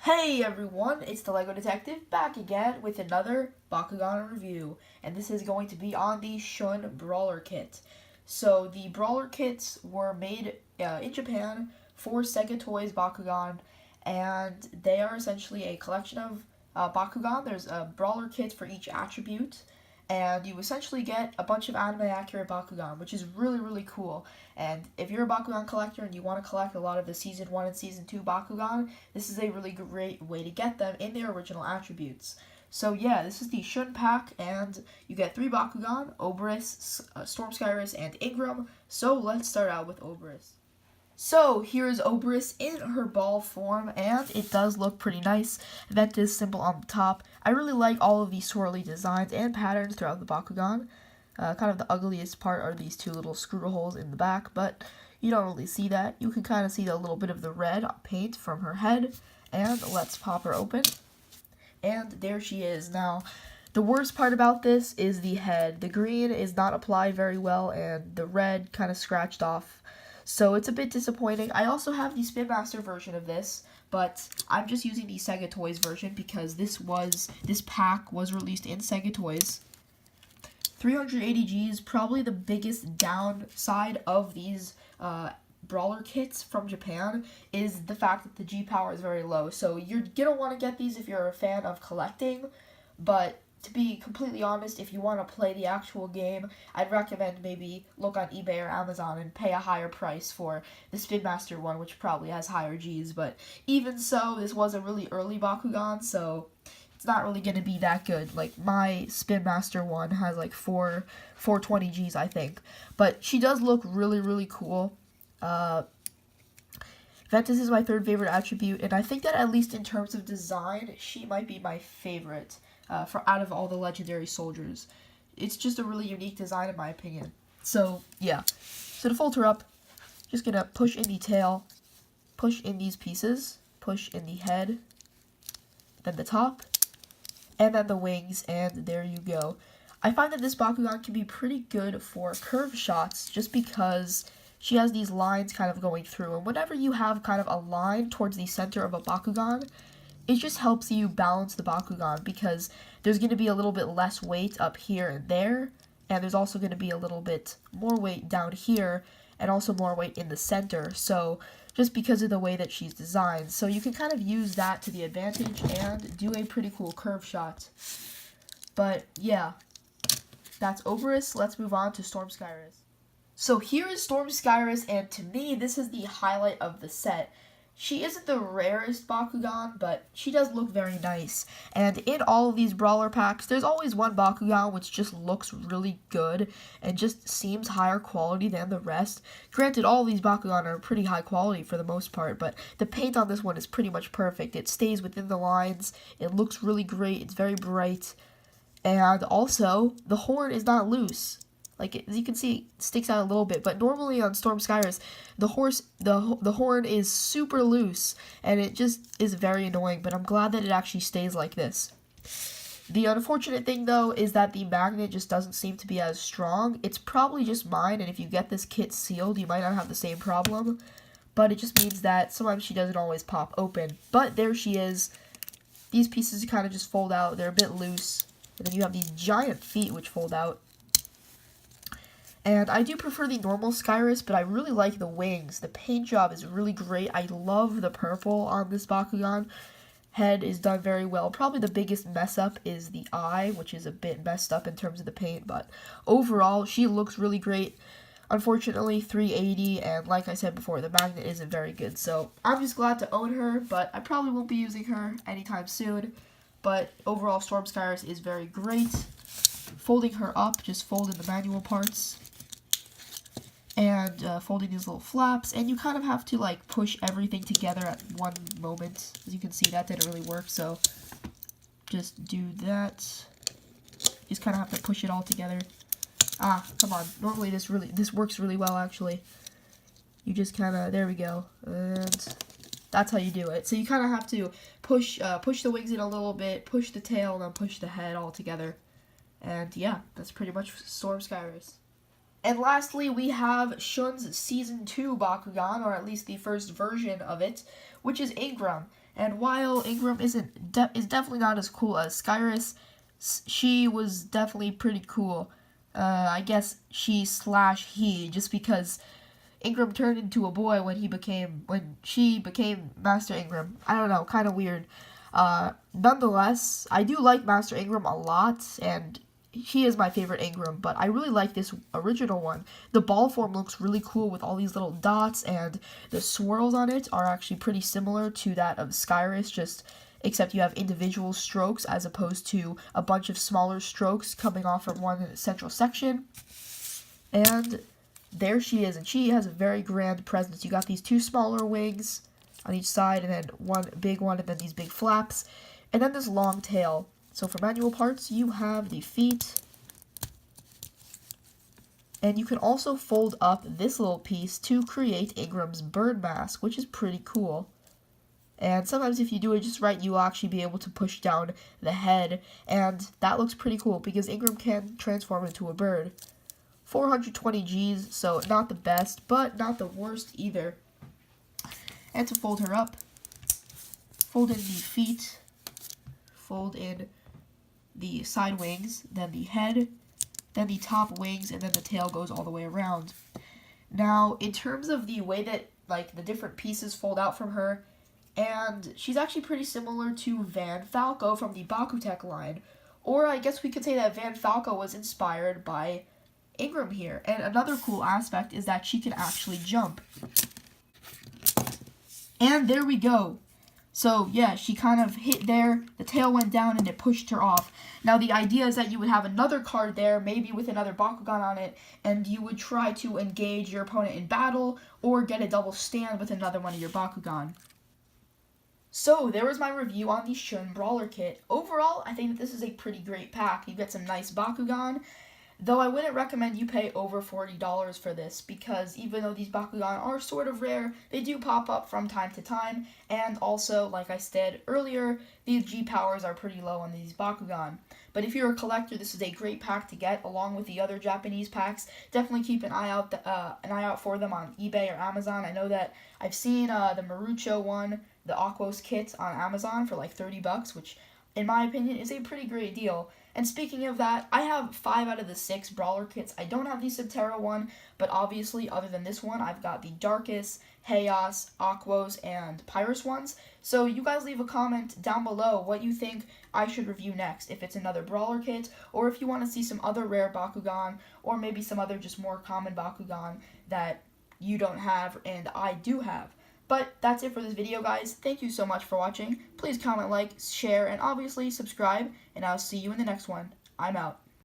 Hey everyone, it's the Lego Detective back again with another Bakugan review, and this is going to be on the Shun Brawler kit. So the Brawler kits were made in Japan for Sega Toys Bakugan, and they are essentially a collection of Bakugan. There's a Brawler kit for each attribute, and you essentially get a bunch of anime accurate Bakugan, which is really cool. And if you're a Bakugan collector and you want to collect a lot of the Season 1 and Season 2 Bakugan, this is a really great way to get them in their original attributes. So yeah, this is the Shun pack, and you get 3 Bakugan, Oberus, Storm Skyrus, and Ingram. So let's start out with Oberus. So here's Oberus in her ball form, and it does look pretty nice. Ventus symbol on the top. I really like all of these swirly designs and patterns throughout the Bakugan. Kind of the ugliest part are these 2 little screw holes in the back, but you don't really see that. You can kind of see a little bit of the red paint from her head, and let's pop her open. And there she is. Now, the worst part about this is the head. The green is not applied very well, and the red kind of scratched off. So it's a bit disappointing. I also have the Spin Master version of this, but I'm just using the Sega Toys version because this pack was released in Sega Toys. 380 Gs, probably the biggest downside of these Brawler kits from Japan is the fact that the G power is very low. So you're gonna want to get these if you're a fan of collecting, but to be completely honest, if you want to play the actual game, I'd recommend maybe look on eBay or Amazon and pay a higher price for the Spin Master one, which probably has higher Gs. But even so, this was a really early Bakugan, so it's not really going to be that good. Like, my Spin Master one has like 420 Gs, I think. But she does look really cool. Ventus is my 3rd favorite attribute, and I think that at least in terms of design, she might be my favorite out of all the legendary soldiers. It's just a really unique design in my opinion. So, yeah. So to fold her up, just going to push in the tail, push in these pieces, push in the head, then the top, and then the wings, and there you go. I find that this Bakugan can be pretty good for curve shots just because she has these lines kind of going through, and whenever you have kind of a line towards the center of a Bakugan, it just helps you balance the Bakugan because there's going to be a little bit less weight up here and there, and there's also going to be a little bit more weight down here, and also more weight in the center, so just because of the way that she's designed. So you can kind of use that to the advantage and do a pretty cool curve shot. But yeah, that's Oberus. Let's move on to Storm Skyrus. So here is Storm Skyrus, and to me, this is the highlight of the set. She isn't the rarest Bakugan, but she does look very nice. And in all of these Brawler packs, there's always one Bakugan which just looks really good and just seems higher quality than the rest. Granted, all of these Bakugan are pretty high quality for the most part, but the paint on this one is pretty much perfect. It stays within the lines, it looks really great, it's very bright, and also, the horn is not loose. Like, as you can see, it sticks out a little bit, but normally on Storm Skyrus, the horn is super loose, and it just is very annoying, but I'm glad that it actually stays like this. The unfortunate thing, though, is that the magnet just doesn't seem to be as strong. It's probably just mine, and if you get this kit sealed, you might not have the same problem, but it just means that sometimes she doesn't always pop open. But there she is. These pieces kind of just fold out. They're a bit loose, and then you have these giant feet which fold out. And I do prefer the normal Skyrus, but I really like the wings. The paint job is really great. I love the purple on this Bakugan. Head is done very well. Probably the biggest mess up is the eye, which is a bit messed up in terms of the paint. But overall, she looks really great. Unfortunately, 380, and like I said before, the magnet isn't very good. So I'm just glad to own her, but I probably won't be using her anytime soon. But overall, Storm Skyrus is very great. Folding her up, just fold in the manual parts. And folding these little flaps, and you kind of have to like push everything together at one moment. As you can see, that didn't really work, so just do that. Just kind of have to push it all together. Ah, come on. Normally this works really well actually. You just kind of, there we go, and that's how you do it. So you kind of have to push the wings in a little bit, push the tail, and then push the head all together. And yeah, that's pretty much Storm Skyrus. And lastly, we have Shun's Season 2 Bakugan, or at least the first version of it, which is Ingram. And while Ingram is definitely not as cool as Skyrus, she was definitely pretty cool. I guess she/he, just because Ingram turned into a boy when she became Master Ingram. I don't know, kind of weird. Nonetheless, I do like Master Ingram a lot, and he is my favorite Ingram, but I really like this original one. The ball form looks really cool with all these little dots, and the swirls on it are actually pretty similar to that of Skyrus, just except you have individual strokes as opposed to a bunch of smaller strokes coming off from one central section. And there she is, and she has a very grand presence. You got these two smaller wings on each side, and then one big one, and then these big flaps, and then this long tail. So for manual parts, you have the feet, and you can also fold up this little piece to create Ingram's bird mask, which is pretty cool. And sometimes if you do it just right, you'll actually be able to push down the head, and that looks pretty cool because Ingram can transform into a bird. 420 Gs, so not the best, but not the worst either. And to fold her up, fold in the feet, fold in the side wings, then the head, then the top wings, and then the tail goes all the way around. Now, in terms of the way that, the different pieces fold out from her, and she's actually pretty similar to Van Falco from the Bakutech line, or I guess we could say that Van Falco was inspired by Ingram here. And another cool aspect is that she can actually jump. And there we go. So, yeah, she kind of hit there, the tail went down, and it pushed her off. Now, the idea is that you would have another card there, maybe with another Bakugan on it, and you would try to engage your opponent in battle, or get a double stand with another one of your Bakugan. So, there was my review on the Shun Brawler Kit. Overall, I think that this is a pretty great pack. You get some nice Bakugan, though I wouldn't recommend you pay over $40 for this, because even though these Bakugan are sort of rare, they do pop up from time to time, and also, like I said earlier, these G-powers are pretty low on these Bakugan. But if you're a collector, this is a great pack to get, along with the other Japanese packs. Definitely keep an eye out for them on eBay or Amazon. I know that I've seen the Marucho one, the Aquos kit on Amazon for like $30, which in my opinion is a pretty great deal. And speaking of that, I have 5 out of the 6 Brawler kits. I don't have the Subterra one, but obviously, other than this one, I've got the Darkus, Chaos, Aquos, and Pyrus ones. So you guys leave a comment down below what you think I should review next, if it's another Brawler kit, or if you want to see some other rare Bakugan, or maybe some other just more common Bakugan that you don't have and I do have. But that's it for this video, guys. Thank you so much for watching. Please comment, like, share, and obviously subscribe, and I'll see you in the next one. I'm out.